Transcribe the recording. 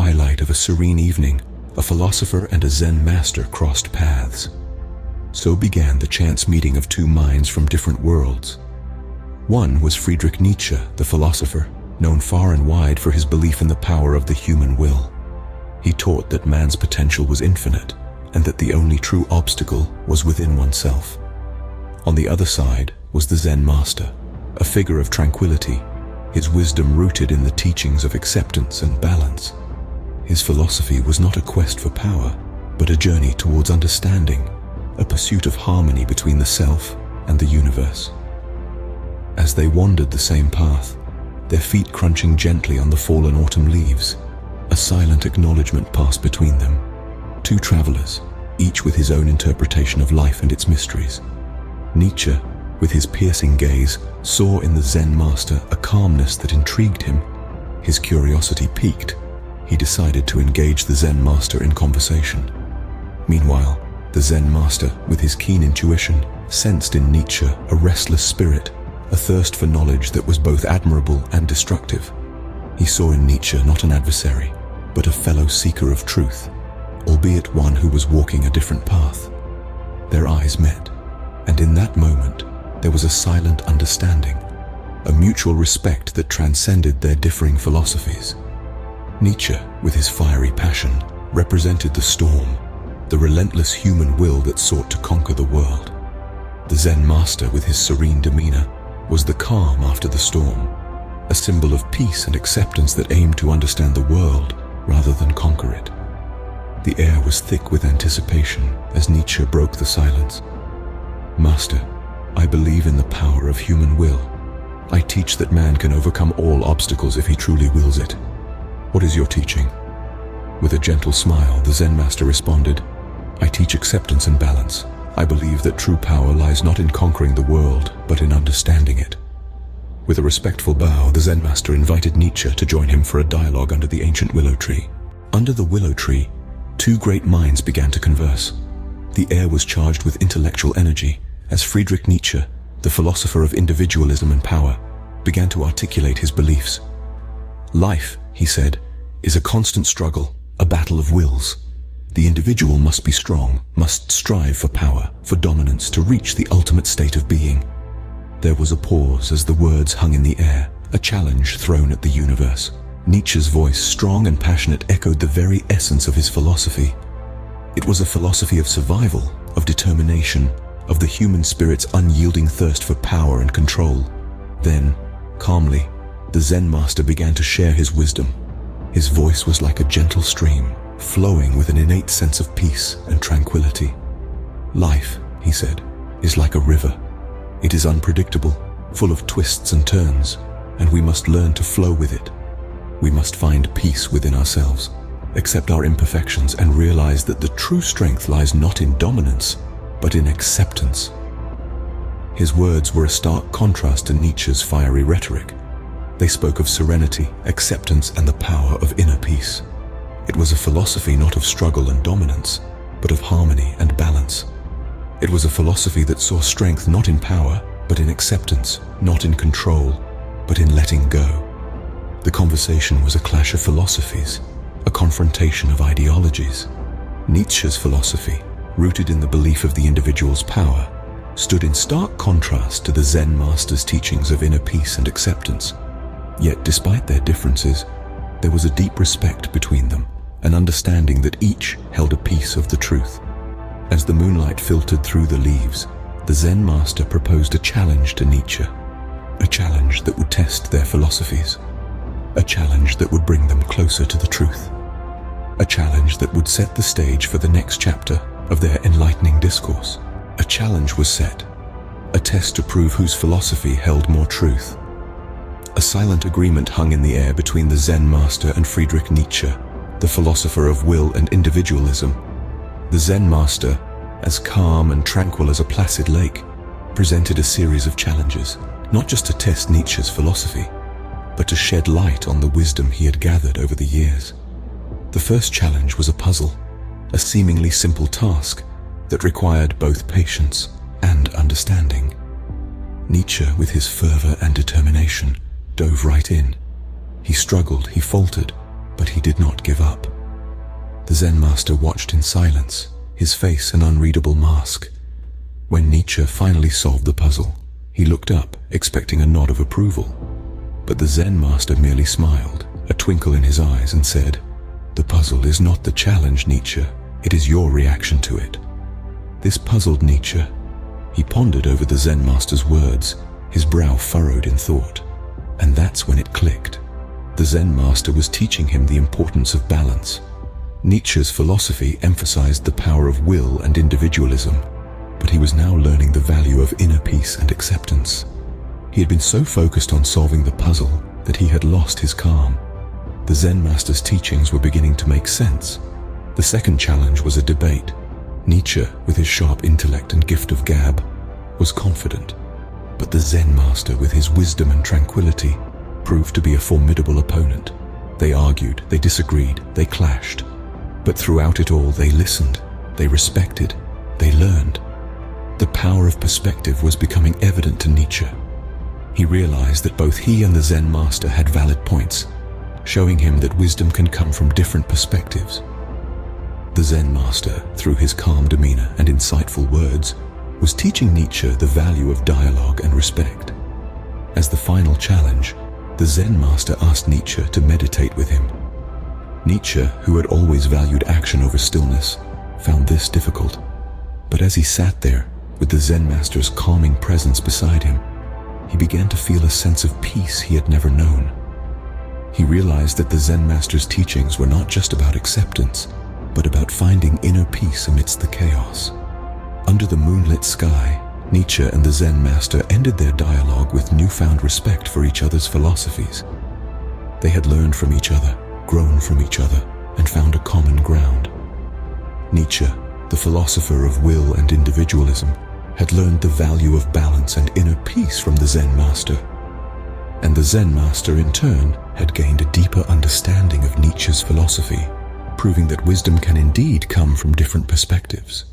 twilight of a serene evening, a philosopher and a Zen master crossed paths. So began the chance meeting of two minds from different worlds. One was Friedrich Nietzsche, the philosopher, known far and wide for his belief in the power of the human will. He taught that man's potential was infinite, and that the only true obstacle was within oneself. On the other side was the Zen master, a figure of tranquility, his wisdom rooted in the teachings of acceptance and balance. His philosophy was not a quest for power, but a journey towards understanding, a pursuit of harmony between the self and the universe. As they wandered the same path, their feet crunching gently on the fallen autumn leaves, a silent acknowledgement passed between them. Two travelers, each with his own interpretation of life and its mysteries. Nietzsche, with his piercing gaze, saw in the Zen master a calmness that intrigued him. His curiosity piqued. He decided to engage the Zen master in conversation. Meanwhile, the Zen master, with his keen intuition, sensed in Nietzsche a restless spirit, a thirst for knowledge that was both admirable and destructive. He saw in Nietzsche not an adversary, but a fellow seeker of truth, albeit one who was walking a different path. Their eyes met, and in that moment, there was a silent understanding, a mutual respect that transcended their differing philosophies. Nietzsche, with his fiery passion, represented the storm, the relentless human will that sought to conquer the world. The Zen master, with his serene demeanor, was the calm after the storm, a symbol of peace and acceptance that aimed to understand the world rather than conquer it. The air was thick with anticipation as Nietzsche broke the silence. "Master, I believe in the power of human will. I teach that man can overcome all obstacles if he truly wills it. What is your teaching?" With a gentle smile, the Zen master responded, "I teach acceptance and balance. I believe that true power lies not in conquering the world, but in understanding it." With a respectful bow, the Zen master invited Nietzsche to join him for a dialogue under the ancient willow tree. Under the willow tree, two great minds began to converse. The air was charged with intellectual energy as Friedrich Nietzsche, the philosopher of individualism and power, began to articulate his beliefs. "Life," he said, "is a constant struggle, a battle of wills. The individual must be strong, must strive for power, for dominance, to reach the ultimate state of being." There was a pause as the words hung in the air, a challenge thrown at the universe. Nietzsche's voice, strong and passionate, echoed the very essence of his philosophy. It was a philosophy of survival, of determination, of the human spirit's unyielding thirst for power and control. Then, calmly, the Zen master began to share his wisdom. His voice was like a gentle stream, flowing with an innate sense of peace and tranquility. "Life," he said, "is like a river. It is unpredictable, full of twists and turns, and we must learn to flow with it. We must find peace within ourselves, accept our imperfections, and realize that the true strength lies not in dominance, but in acceptance." His words were a stark contrast to Nietzsche's fiery rhetoric. They spoke of serenity, acceptance, and the power of inner peace. It was a philosophy not of struggle and dominance, but of harmony and balance. It was a philosophy that saw strength not in power, but in acceptance, not in control, but in letting go. The conversation was a clash of philosophies, a confrontation of ideologies. Nietzsche's philosophy, rooted in the belief of the individual's power, stood in stark contrast to the Zen master's teachings of inner peace and acceptance. Yet, despite their differences, there was a deep respect between them, an understanding that each held a piece of the truth. As the moonlight filtered through the leaves, the Zen master proposed a challenge to Nietzsche, a challenge that would test their philosophies, a challenge that would bring them closer to the truth, a challenge that would set the stage for the next chapter of their enlightening discourse. A challenge was set, a test to prove whose philosophy held more truth. A silent agreement hung in the air between the Zen master and Friedrich Nietzsche, the philosopher of will and individualism. The Zen master, as calm and tranquil as a placid lake, presented a series of challenges, not just to test Nietzsche's philosophy, but to shed light on the wisdom he had gathered over the years. The first challenge was a puzzle, a seemingly simple task that required both patience and understanding. Nietzsche, with his fervor and determination, dove right in. He struggled, he faltered, But he did not give up. The Zen master watched in silence, his face an unreadable mask. When Nietzsche finally solved the puzzle, he looked up, expecting a nod of approval. But the Zen master merely smiled, a twinkle in his eyes, and said, "The puzzle is not the challenge, Nietzsche. It is your reaction to it." This puzzled Nietzsche. He pondered over the Zen master's words, his brow furrowed in thought. And that's when it clicked. The Zen master was teaching him the importance of balance. Nietzsche's philosophy emphasized the power of will and individualism, but he was now learning the value of inner peace and acceptance. He had been so focused on solving the puzzle that he had lost his calm. The Zen master's teachings were beginning to make sense. The second challenge was a debate. Nietzsche, with his sharp intellect and gift of gab, was confident. But the Zen master, with his wisdom and tranquility, proved to be a formidable opponent. They argued, they disagreed, they clashed. But throughout it all, they listened, they respected, they learned. The power of perspective was becoming evident to Nietzsche. He realized that both he and the Zen master had valid points, showing him that wisdom can come from different perspectives. The Zen master, through his calm demeanor and insightful words, was teaching Nietzsche the value of dialogue and respect. As the final challenge, the Zen master asked Nietzsche to meditate with him. Nietzsche, who had always valued action over stillness, found this difficult. But as he sat there, with the Zen master's calming presence beside him, he began to feel a sense of peace he had never known. He realized that the Zen master's teachings were not just about acceptance, but about finding inner peace amidst the chaos. Under the moonlit sky, Nietzsche and the Zen master ended their dialogue with newfound respect for each other's philosophies. They had learned from each other, grown from each other, and found a common ground. Nietzsche, the philosopher of will and individualism, had learned the value of balance and inner peace from the Zen master. And the Zen master, in turn, had gained a deeper understanding of Nietzsche's philosophy, proving that wisdom can indeed come from different perspectives.